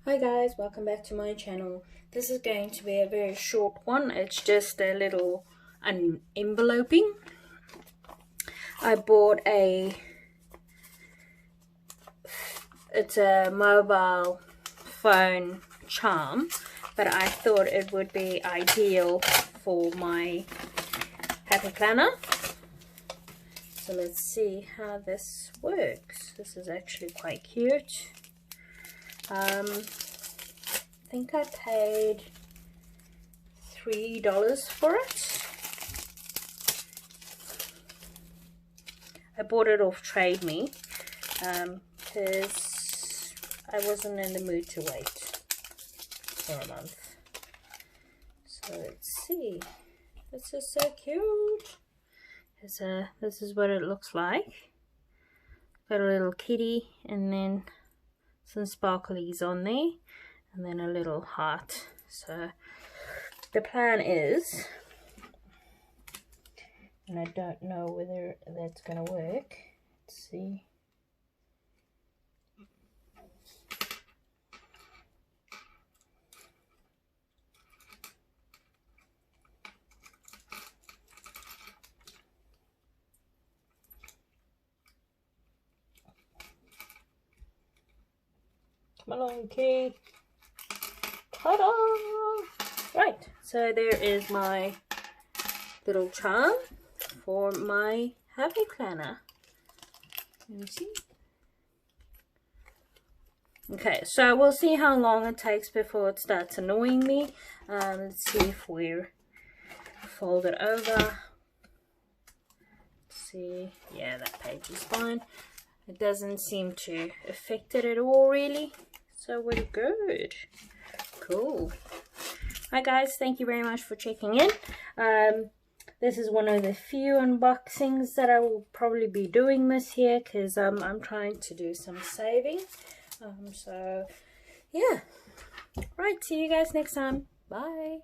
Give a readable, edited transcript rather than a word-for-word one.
Hi guys, welcome back to my channel. This is going to be a very short one. It's just a little enveloping. I bought it's a mobile phone charm, but I thought it would be ideal for my happy planner. So let's see how this works. This is actually quite cute. I think I paid $3 for it. I bought it off Trademe because I wasn't in the mood to wait for a month. So let's see. This is so cute. This is what it looks like. Got a little kitty and then some sparklies on there and then a little heart. So the plan is, and I don't know whether that's gonna work. Let's see. Come along, key. Ta-da! Right, so there is my little charm for my happy planner. Let me see. Okay, so we'll see how long it takes before it starts annoying me. Let's see if we're fold it over. Let's see. Yeah, that page is fine. It doesn't seem to affect it at all, really. So we're good. Cool. Hi guys, thank you very much for checking in. This is one of the few unboxings that I will probably be doing this year because I'm trying to do some saving. So yeah. Right, see you guys next time. Bye.